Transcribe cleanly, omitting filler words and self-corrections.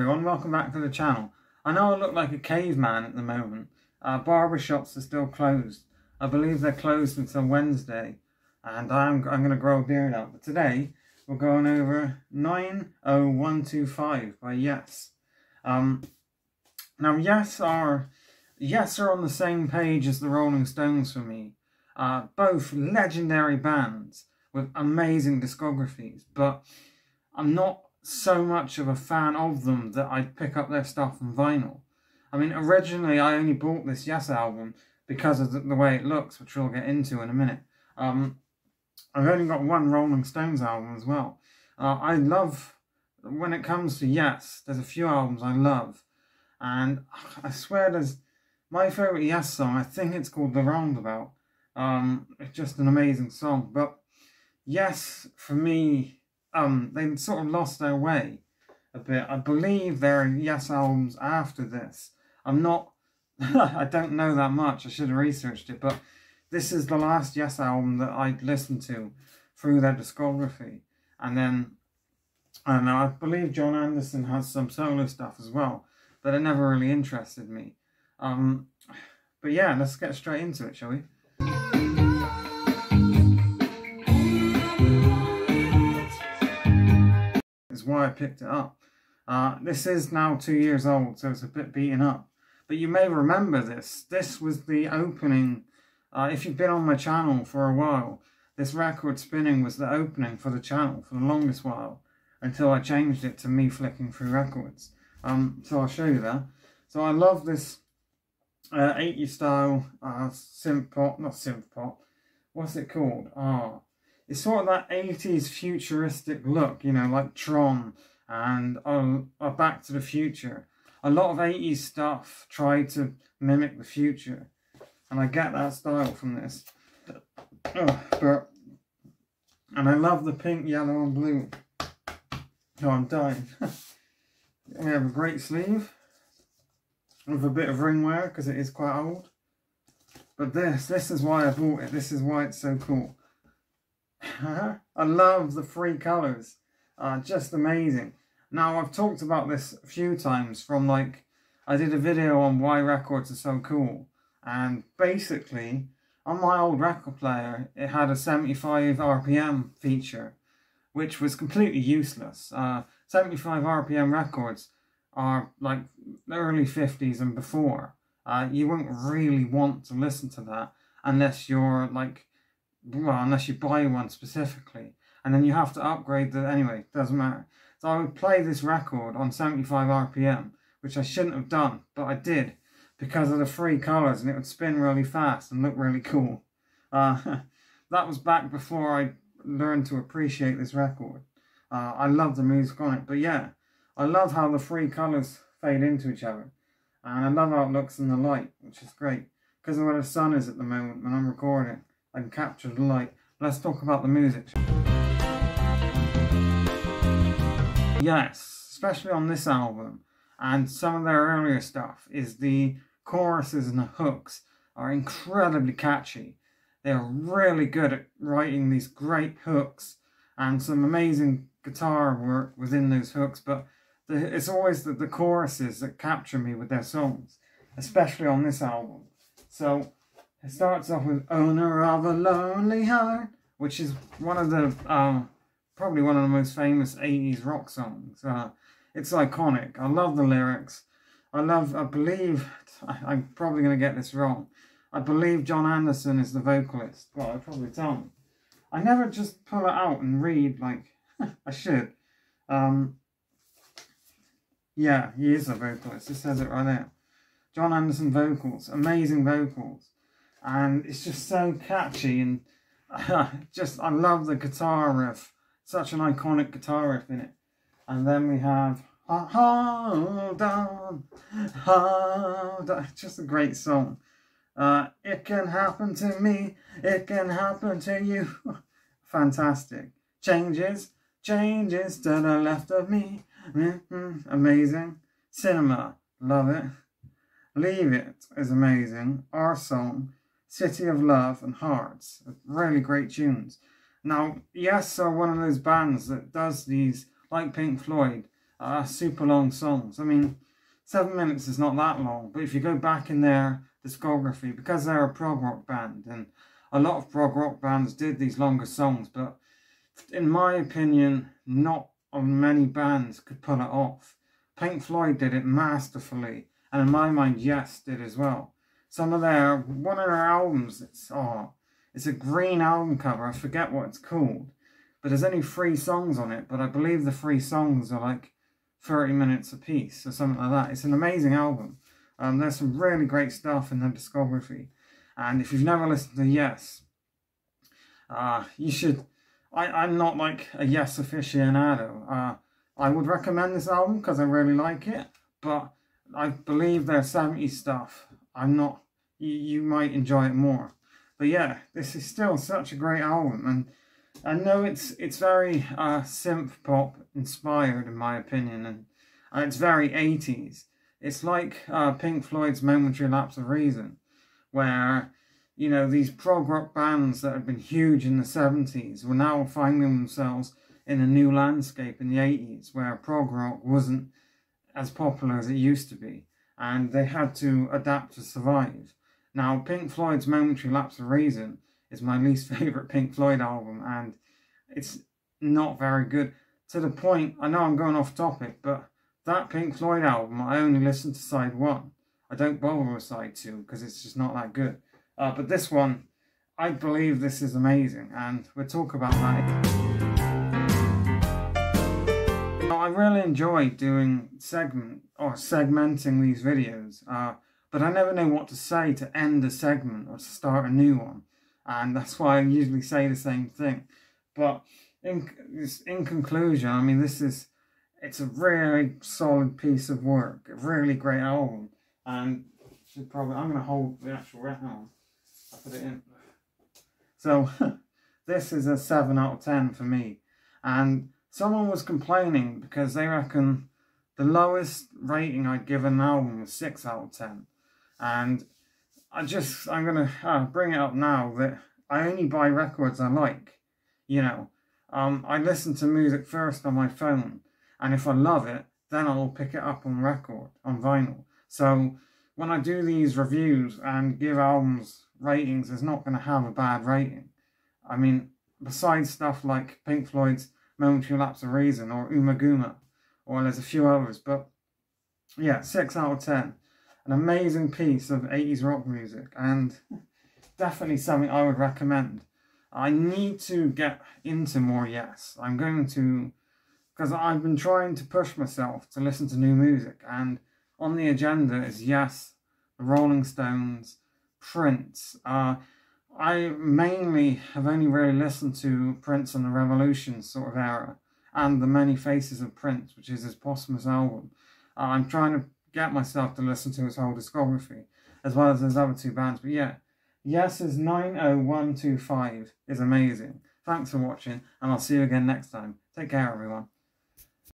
everyone, welcome back to the channel. I know I look like a caveman at the moment. Barbershops are still closed. I believe they're closed until Wednesday, and I'm going to grow a beard out. But today we're going over 90125 by Yes. Now Yes are on the same page as the Rolling Stones for me. Both legendary bands with amazing discographies, but I'm not so much of a fan of them that I'd pick up their stuff on vinyl. I mean, originally I only bought this Yes album because of the way it looks, which we'll get into in a minute. I've only got one Rolling Stones album as well. I love, when it comes to Yes, there's a few albums I love, and I swear there's my favourite Yes song, I think it's called The Roundabout. It's just an amazing song, but Yes, for me, they sort of lost their way a bit. I believe there are Yes albums after this. I'm not, I don't know that much, I should have researched it, but this is the last Yes album that I'd listened to through their discography. And then, I don't know, I believe John Anderson has some solo stuff as well, but it never really interested me. But yeah, let's get straight into it, shall we? Is why I picked it up. This is now 2 years old, so it's a bit beaten up. But you may remember this. This was the opening. If you've been on my channel for a while, this record spinning was the opening for the channel for the longest while, until I changed it to me flicking through records. So I'll show you that. So I love this 80s style synth pop, not synth pop. What's it called? It's sort of that 80s futuristic look, you know, like Tron and Back to the Future. A lot of 80s stuff tried to mimic the future, and I get that style from this. And I love the pink, yellow and blue. Oh, I'm dying. We have a great sleeve with a bit of ring wear because it is quite old. But this is why I bought it. This is why it's so cool. I love the three colours, just amazing. Now I've talked about this a few times from like, I did a video on why records are so cool, and basically on my old record player it had a 75 RPM feature, which was completely useless. 75 RPM records are like the early 50s and before. You wouldn't really want to listen to that unless you're like, well, unless you buy one specifically, and then you have to upgrade the, anyway, doesn't matter. So I would play this record on 75 RPM, which I shouldn't have done, but I did, because of the three colours, and it would spin really fast and look really cool. That was back before I learned to appreciate this record. I love the music on it, but yeah, I love how the three colours fade into each other, and I love how it looks in the light, which is great, because of where the sun is at the moment when I'm recording. I can capture the light. Let's talk about the music. Yes, especially on this album and some of their earlier stuff, is the choruses and the hooks are incredibly catchy. They're really good at writing these great hooks and some amazing guitar work within those hooks, but it's always the choruses that capture me with their songs, especially on this album. So it starts off with Owner of a Lonely Heart, which is one of the, probably one of the most famous 80s rock songs. It's iconic. I love the lyrics. I believe, I'm probably going to get this wrong, I believe John Anderson is the vocalist. Well, I probably don't. I never just pull it out and read like I should. Yeah, he is a vocalist. It says it right there. John Anderson vocals, amazing vocals. And it's just so catchy, and I love the guitar riff. Such an iconic guitar riff in it. And then we have Hold On, Hold On. Just a great song. It can happen to me, it can happen to you. Fantastic. Changes to the left of me. Amazing. Cinema, love it. Leave It is amazing. Our Song, City of Love and Hearts, really great tunes. Now, Yes are one of those bands that does these, like Pink Floyd, super long songs. I mean, 7 minutes is not that long, but if you go back in their discography, because they're a prog rock band, and a lot of prog rock bands did these longer songs, but in my opinion, not many bands could pull it off. Pink Floyd did it masterfully, and in my mind, Yes did as well. One of their albums, it's a green album cover, I forget what it's called, but there's only 3 songs on it, but I believe the 3 songs are like 30 minutes a piece or something like that. It's an amazing album. There's some really great stuff in their discography, and if you've never listened to Yes, you should. I'm not like a Yes aficionado. I would recommend this album because I really like it, but I believe their 70s stuff, I'm not. You might enjoy it more. But yeah, this is still such a great album, and I know it's very synth pop inspired in my opinion, and it's very 80s. It's like Pink Floyd's Momentary Lapse of Reason, where, you know, these prog rock bands that had been huge in the 70s were now finding themselves in a new landscape in the 80s, where prog rock wasn't as popular as it used to be, and they had to adapt to survive. Now, Pink Floyd's Momentary Lapse of Reason is my least favourite Pink Floyd album, and it's not very good. To the point, I know I'm going off topic, but that Pink Floyd album, I only listen to side 1. I don't bother with side 2, because it's just not that good. But this one, I believe this is amazing, and we'll talk about that. I really enjoy doing segmenting these videos, but I never know what to say to end a segment or to start a new one, and that's why I usually say the same thing. But in conclusion, I mean, it's a really solid piece of work, a really great album, and I'm going to hold the actual record. I put it in. So this is a 7 out of 10 for me, and someone was complaining because they reckon the lowest rating I'd give an album was 6 out of 10. And I'm going to bring it up now that I only buy records I like. You know, I listen to music first on my phone, and if I love it, then I'll pick it up on vinyl. So when I do these reviews and give albums ratings, it's not going to have a bad rating. I mean, besides stuff like Pink Floyd's Momentary Lapse of Reason or Umaguma, or there's a few others, but yeah, 6 out of 10. An amazing piece of 80s rock music, and definitely something I would recommend. I need to get into more Yes. I'm going to, because I've been trying to push myself to listen to new music, and on the agenda is Yes, the Rolling Stones, Prince. I mainly have only really listened to Prince and the Revolution sort of era, and the Many Faces of Prince, which is his posthumous album. I'm trying to get myself to listen to his whole discography, as well as his other 2 bands. But yeah, Yes's 90125 is amazing. Thanks for watching, and I'll see you again next time. Take care, everyone.